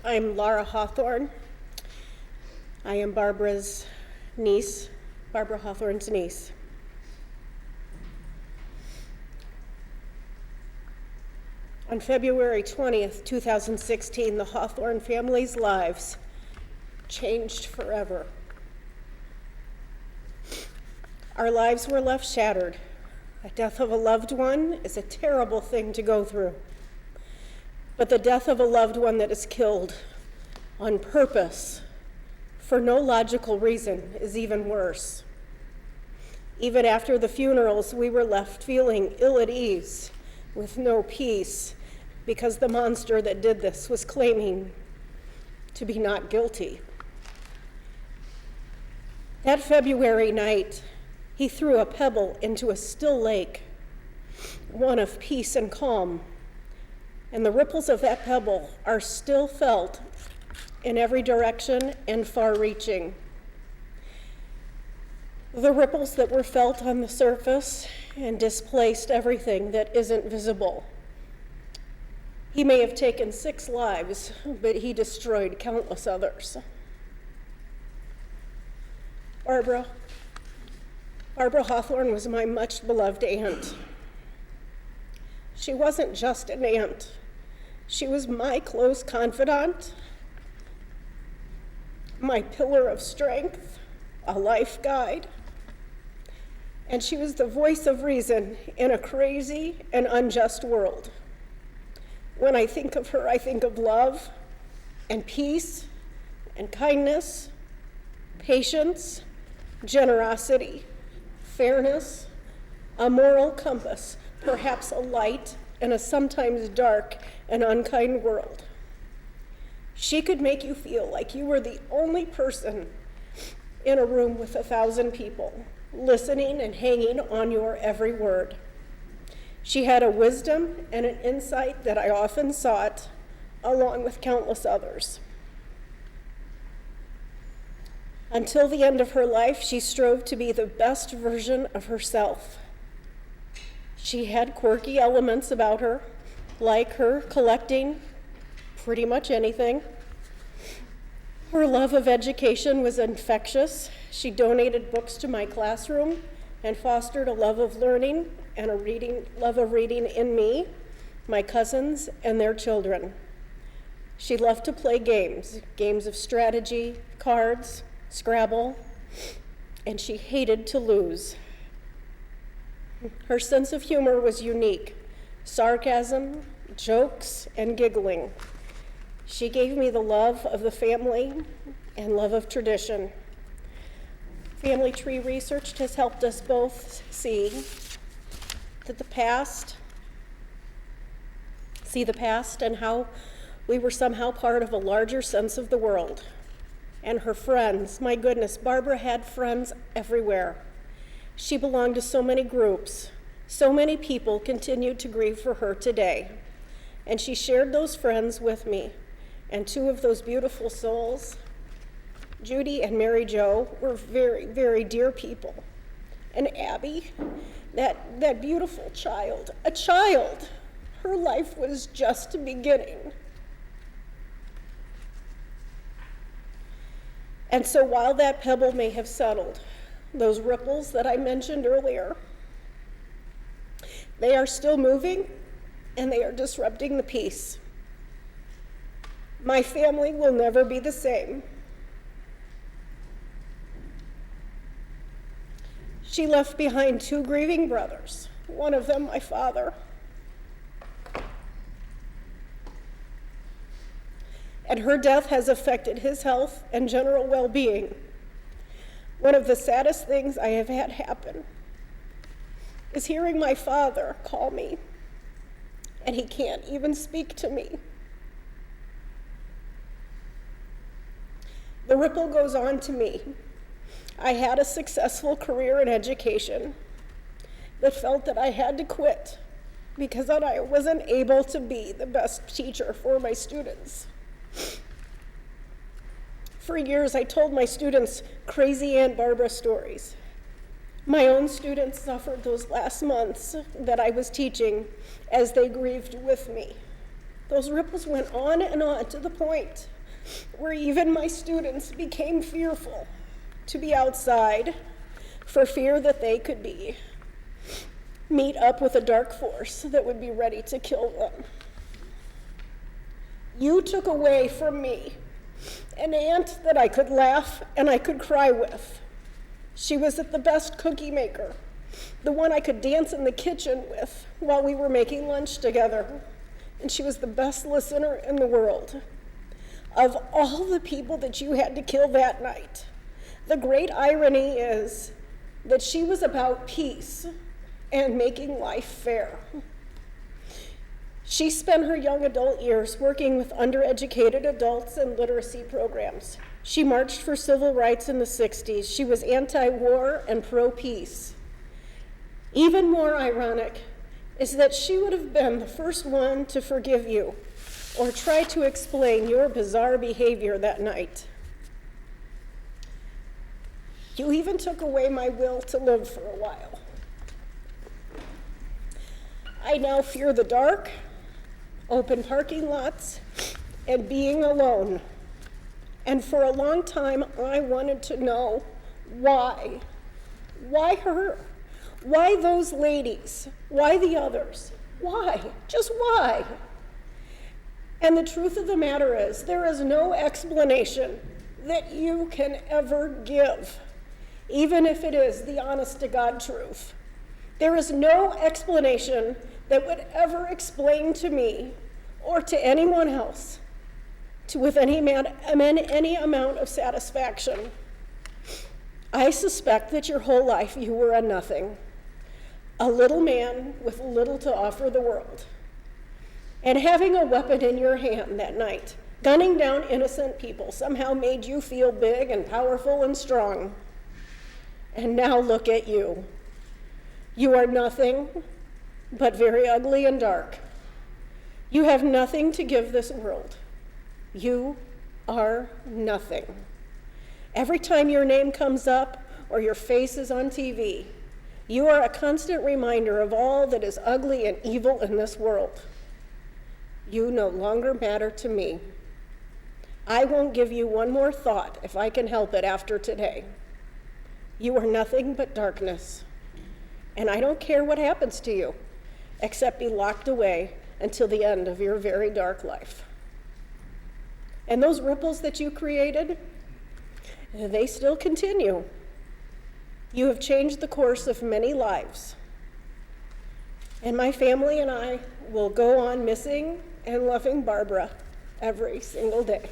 I'm Laura Hawthorne. I am Barbara's niece, Barbara Hawthorne's niece. On February 20th, 2016, the Hawthorne family's lives changed forever. Our lives were left shattered. The death of a loved one is a terrible thing to go through. But the death of a loved one that is killed on purpose for no logical reason is even worse. Even after the funerals, we were left feeling ill at ease with no peace because the monster that did this was claiming to be not guilty. That February night, he threw a pebble into a still lake, one of peace and calm. And the ripples of that pebble are still felt in every direction and far-reaching. The ripples that were felt on the surface and displaced everything that isn't visible. He may have taken 6 lives, but he destroyed countless others. Barbara Hawthorne was my much beloved aunt. She wasn't just an aunt. She was my close confidant, my pillar of strength, a life guide, and she was the voice of reason in a crazy and unjust world. When I think of her, I think of love and peace and kindness, patience, generosity, fairness, a moral compass, perhaps a light in a sometimes dark and unkind world. She could make you feel like you were the only person in a room with 1,000 people, listening and hanging on your every word. She had a wisdom and an insight that I often sought, along with countless others. Until the end of her life, she strove to be the best version of herself. She had quirky elements about her, like her collecting pretty much anything. Her love of education was infectious. She donated books to my classroom and fostered a love of learning and love of reading in me, my cousins, and their children. She loved to play games of strategy, cards, Scrabble, and she hated to lose. Her sense of humor was unique, sarcasm, jokes, and giggling. She gave me the love of the family and love of tradition. Family tree research has helped us both see the past and how we were somehow part of a larger sense of the world. And her friends, my goodness, Barbara had friends everywhere. She belonged to so many groups. So many people continued to grieve for her today. And she shared those friends with me. And 2 of those beautiful souls, Judy and Mary Jo, were very, very dear people. And Abby, that beautiful child, her life was just beginning. And so while that pebble may have settled, those ripples that I mentioned earlier, they are still moving and they are disrupting the peace. My family will never be the same. She left behind 2 grieving brothers, one of them my father. And her death has affected his health and general well-being. One of the saddest things I have had happen is hearing my father call me, and he can't even speak to me. The ripple goes on to me. I had a successful career in education, but felt that I had to quit because I wasn't able to be the best teacher for my students. For years, I told my students crazy Aunt Barbara stories. My own students suffered those last months that I was teaching as they grieved with me. Those ripples went on to the point where even my students became fearful to be outside for fear that they could meet up with a dark force that would be ready to kill them. You took away from me an aunt that I could laugh and I could cry with. She was the best cookie maker, the one I could dance in the kitchen with while we were making lunch together. And she was the best listener in the world. Of all the people that you had to kill that night, the great irony is that she was about peace and making life fair. She spent her young adult years working with undereducated adults and literacy programs. She marched for civil rights in the 60s. She was anti-war and pro-peace. Even more ironic is that she would have been the first one to forgive you or try to explain your bizarre behavior that night. You even took away my will to live for a while. I now fear the dark, open parking lots, and being alone. And for a long time, I wanted to know why. Why her? Why those ladies? Why the others? Why? Just why? And the truth of the matter is, there is no explanation that you can ever give, even if it is the honest-to-God truth. There is no explanation that would ever explain to me or to anyone else with any amount of satisfaction. I suspect that your whole life you were a nothing, a little man with little to offer the world. And having a weapon in your hand that night, gunning down innocent people, somehow made you feel big and powerful and strong. And now look at you. You are nothing but very ugly and dark. You have nothing to give this world. You are nothing. Every time your name comes up or your face is on TV, you are a constant reminder of all that is ugly and evil in this world. You no longer matter to me. I won't give you one more thought if I can help it after today. You are nothing but darkness. And I don't care what happens to you, except be locked away until the end of your very dark life. And those ripples that you created, they still continue. You have changed the course of many lives. And my family and I will go on missing and loving Barbara every single day.